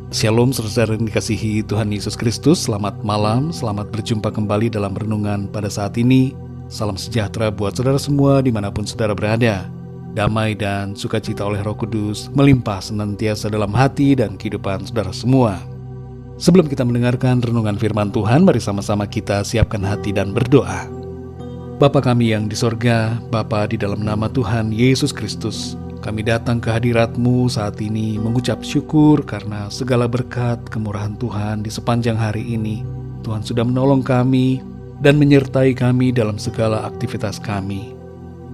Shalom saudara yang dikasihi Tuhan Yesus Kristus. Selamat malam, selamat berjumpa kembali dalam renungan pada saat ini. Salam sejahtera buat saudara semua dimanapun saudara berada. Damai dan sukacita oleh Roh Kudus melimpah senantiasa dalam hati dan kehidupan saudara semua. Sebelum kita mendengarkan renungan firman Tuhan, mari sama-sama kita siapkan hati dan berdoa. Bapa kami yang di sorga, Bapa, di dalam nama Tuhan Yesus Kristus, kami datang ke hadirat-Mu saat ini mengucap syukur karena segala berkat kemurahan Tuhan di sepanjang hari ini. Tuhan sudah menolong kami dan menyertai kami dalam segala aktivitas kami.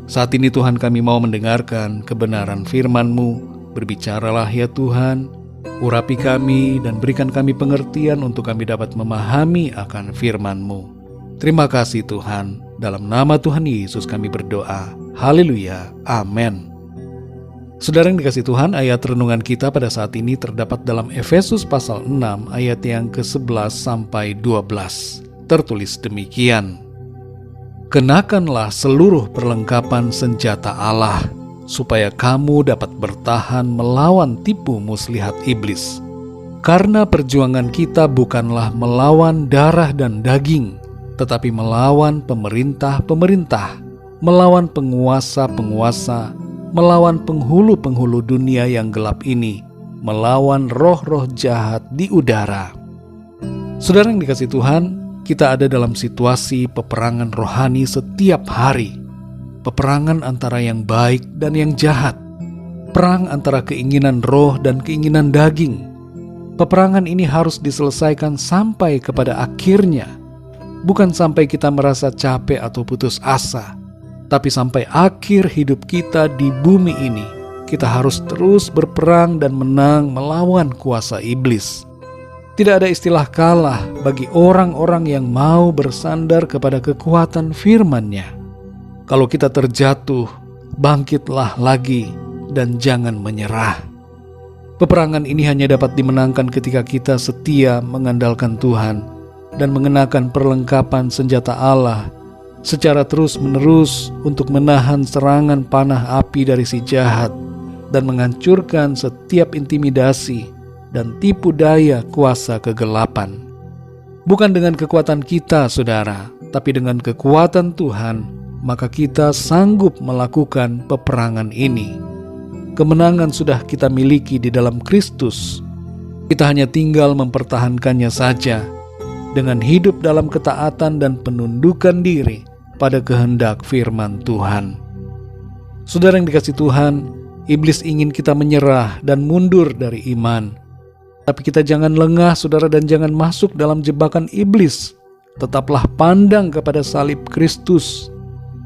Saat ini Tuhan, kami mau mendengarkan kebenaran firman-Mu. Berbicaralah ya Tuhan, urapi kami dan berikan kami pengertian untuk kami dapat memahami akan firman-Mu. Terima kasih Tuhan, dalam nama Tuhan Yesus kami berdoa. Haleluya, amin. Saudara yang dikasihi Tuhan, ayat renungan kita pada saat ini terdapat dalam Efesus pasal 6 ayat yang ke-11 sampai 12. Tertulis demikian: Kenakanlah seluruh perlengkapan senjata Allah, supaya kamu dapat bertahan melawan tipu muslihat iblis. Karena perjuangan kita bukanlah melawan darah dan daging, tetapi melawan pemerintah-pemerintah, melawan penguasa-penguasa, melawan penghulu-penghulu dunia yang gelap ini, melawan roh-roh jahat di udara. Saudara yang dikasihi Tuhan, kita ada dalam situasi peperangan rohani setiap hari. Peperangan antara yang baik dan yang jahat. Perang antara keinginan roh dan keinginan daging. Peperangan ini harus diselesaikan sampai kepada akhirnya. Bukan sampai kita merasa capek atau putus asa, tapi sampai akhir hidup kita di bumi ini, kita harus terus berperang dan menang melawan kuasa iblis. Tidak ada istilah kalah bagi orang-orang yang mau bersandar kepada kekuatan firman-Nya. Kalau kita terjatuh, bangkitlah lagi dan jangan menyerah. Peperangan ini hanya dapat dimenangkan ketika kita setia mengandalkan Tuhan dan mengenakan perlengkapan senjata Allah secara terus-menerus untuk menahan serangan panah api dari si jahat dan menghancurkan setiap intimidasi dan tipu daya kuasa kegelapan. Bukan dengan kekuatan kita, saudara, tapi dengan kekuatan Tuhan, maka kita sanggup melakukan peperangan ini. Kemenangan sudah kita miliki di dalam Kristus. Kita hanya tinggal mempertahankannya saja dengan hidup dalam ketaatan dan penundukan diri pada kehendak firman Tuhan. Saudara yang dikasihi Tuhan, iblis ingin kita menyerah dan mundur dari iman. Tapi kita jangan lengah, saudara, dan jangan masuk dalam jebakan iblis. Tetaplah pandang kepada salib Kristus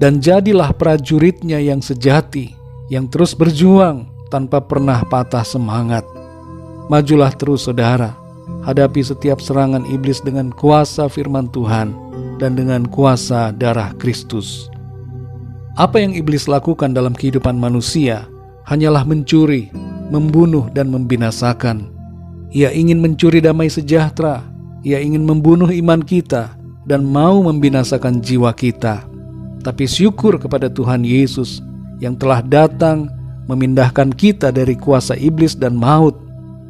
dan jadilah prajuritnya yang sejati, yang terus berjuang tanpa pernah patah semangat. Majulah terus, saudara. Hadapi setiap serangan iblis dengan kuasa firman Tuhan dan dengan kuasa darah Kristus. Apa yang iblis lakukan dalam kehidupan manusia hanyalah mencuri, membunuh, dan membinasakan. Ia ingin mencuri damai sejahtera, ia ingin membunuh iman kita, dan mau membinasakan jiwa kita. Tapi syukur kepada Tuhan Yesus yang telah datang memindahkan kita dari kuasa iblis dan maut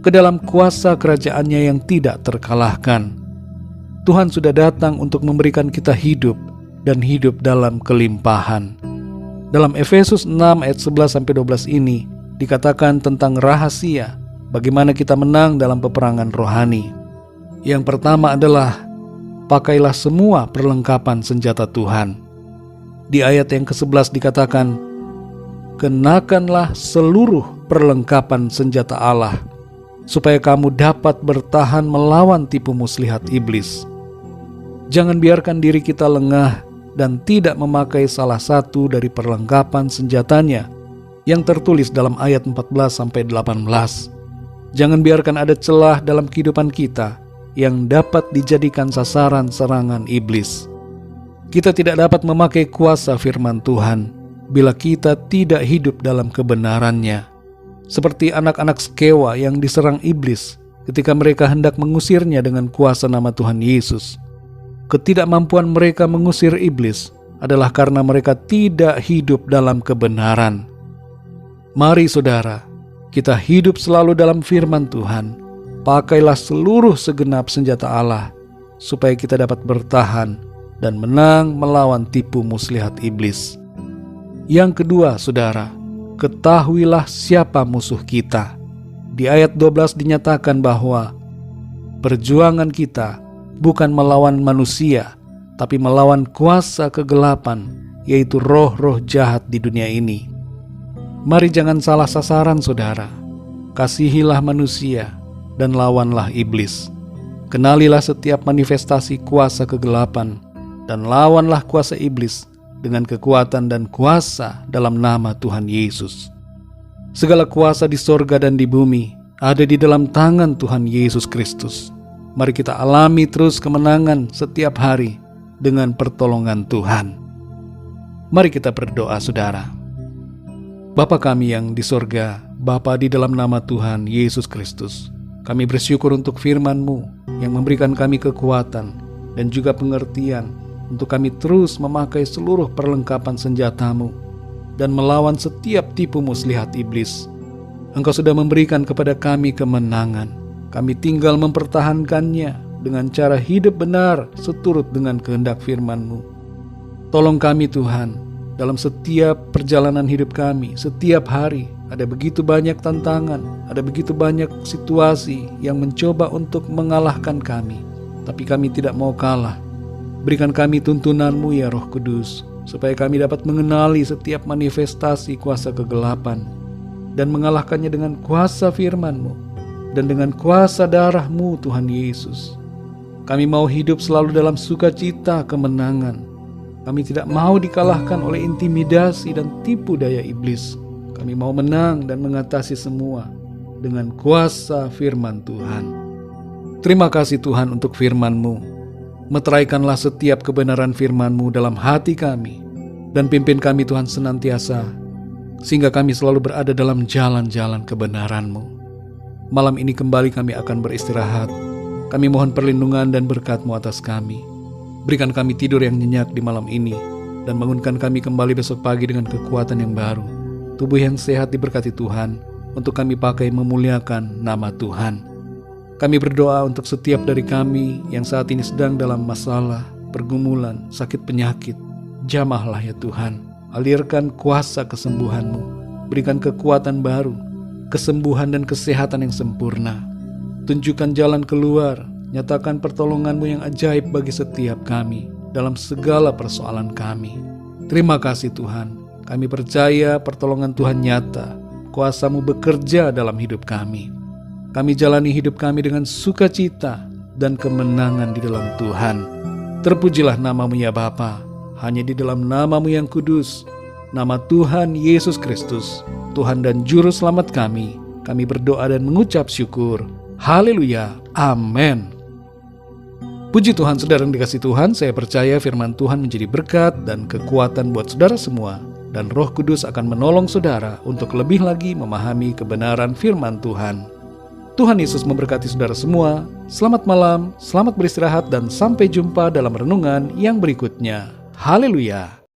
ke dalam kuasa kerajaannya yang tidak terkalahkan. Tuhan sudah datang untuk memberikan kita hidup dan hidup dalam kelimpahan. Dalam Efesus 6 ayat 11-12 ini dikatakan tentang rahasia bagaimana kita menang dalam peperangan rohani. Yang pertama adalah pakailah semua perlengkapan senjata Tuhan. Di ayat yang ke-11 dikatakan, kenakanlah seluruh perlengkapan senjata Allah, supaya kamu dapat bertahan melawan tipu muslihat iblis. Jangan biarkan diri kita lengah dan tidak memakai salah satu dari perlengkapan senjatanya yang tertulis dalam ayat 14-18. Jangan biarkan ada celah dalam kehidupan kita yang dapat dijadikan sasaran serangan iblis. Kita tidak dapat memakai kuasa firman Tuhan bila kita tidak hidup dalam kebenarannya. Seperti anak-anak Skewa yang diserang iblis ketika mereka hendak mengusirnya dengan kuasa nama Tuhan Yesus. Ketidakmampuan mereka mengusir iblis adalah karena mereka tidak hidup dalam kebenaran. Mari saudara, kita hidup selalu dalam firman Tuhan, pakailah seluruh segenap senjata Allah, supaya kita dapat bertahan dan menang melawan tipu muslihat iblis. Yang kedua, saudara, ketahuilah siapa musuh kita. Di ayat 12 dinyatakan bahwa perjuangan kita bukan melawan manusia, tapi melawan kuasa kegelapan, yaitu roh-roh jahat di dunia ini. Mari jangan salah sasaran, saudara. Kasihilah manusia dan lawanlah iblis. Kenalilah setiap manifestasi kuasa kegelapan dan lawanlah kuasa iblis dengan kekuatan dan kuasa dalam nama Tuhan Yesus. Segala kuasa di sorga dan di bumi ada di dalam tangan Tuhan Yesus Kristus. Mari kita alami terus kemenangan setiap hari dengan pertolongan Tuhan. Mari kita berdoa, saudara. Bapa kami yang di sorga, Bapa, di dalam nama Tuhan Yesus Kristus, kami bersyukur untuk firman-Mu yang memberikan kami kekuatan dan juga pengertian untuk kami terus memakai seluruh perlengkapan senjata-Mu dan melawan setiap tipu muslihat iblis. Engkau sudah memberikan kepada kami kemenangan. Kami tinggal mempertahankannya dengan cara hidup benar seturut dengan kehendak firman-Mu. Tolong kami Tuhan, dalam setiap perjalanan hidup kami, setiap hari ada begitu banyak tantangan, ada begitu banyak situasi yang mencoba untuk mengalahkan kami. Tapi kami tidak mau kalah. Berikan kami tuntunan-Mu ya Roh Kudus, supaya kami dapat mengenali setiap manifestasi kuasa kegelapan dan mengalahkannya dengan kuasa firman-Mu dan dengan kuasa darah-Mu Tuhan Yesus. Kami mau hidup selalu dalam sukacita kemenangan. Kami tidak mau dikalahkan oleh intimidasi dan tipu daya iblis. Kami mau menang dan mengatasi semua dengan kuasa firman Tuhan. Terima kasih Tuhan untuk firman-Mu. Meteraikanlah setiap kebenaran firman-Mu dalam hati kami, dan pimpin kami Tuhan senantiasa, sehingga kami selalu berada dalam jalan-jalan kebenaran-Mu. Malam ini kembali kami akan beristirahat. Kami mohon perlindungan dan berkat-Mu atas kami. Berikan kami tidur yang nyenyak di malam ini, dan bangunkan kami kembali besok pagi dengan kekuatan yang baru. Tubuh yang sehat diberkati Tuhan, untuk kami pakai memuliakan nama Tuhan. Kami berdoa untuk setiap dari kami yang saat ini sedang dalam masalah, pergumulan, sakit penyakit. Jamahlah ya Tuhan, alirkan kuasa kesembuhan-Mu. Berikan kekuatan baru, kesembuhan dan kesehatan yang sempurna. Tunjukkan jalan keluar, nyatakan pertolongan-Mu yang ajaib bagi setiap kami dalam segala persoalan kami. Terima kasih Tuhan, kami percaya pertolongan Tuhan nyata, kuasa-Mu bekerja dalam hidup kami. Kami jalani hidup kami dengan sukacita dan kemenangan di dalam Tuhan. Terpujilah nama-Mu ya Bapa, hanya di dalam nama-Mu yang kudus, nama Tuhan Yesus Kristus, Tuhan dan Juru Selamat kami berdoa dan mengucap syukur. Haleluya, amin. Puji Tuhan, saudara yang dikasihi Tuhan, saya percaya firman Tuhan menjadi berkat dan kekuatan buat saudara semua, dan Roh Kudus akan menolong saudara untuk lebih lagi memahami kebenaran firman Tuhan. Tuhan Yesus memberkati saudara semua. Selamat malam, selamat beristirahat, dan sampai jumpa dalam renungan yang berikutnya. Haleluya.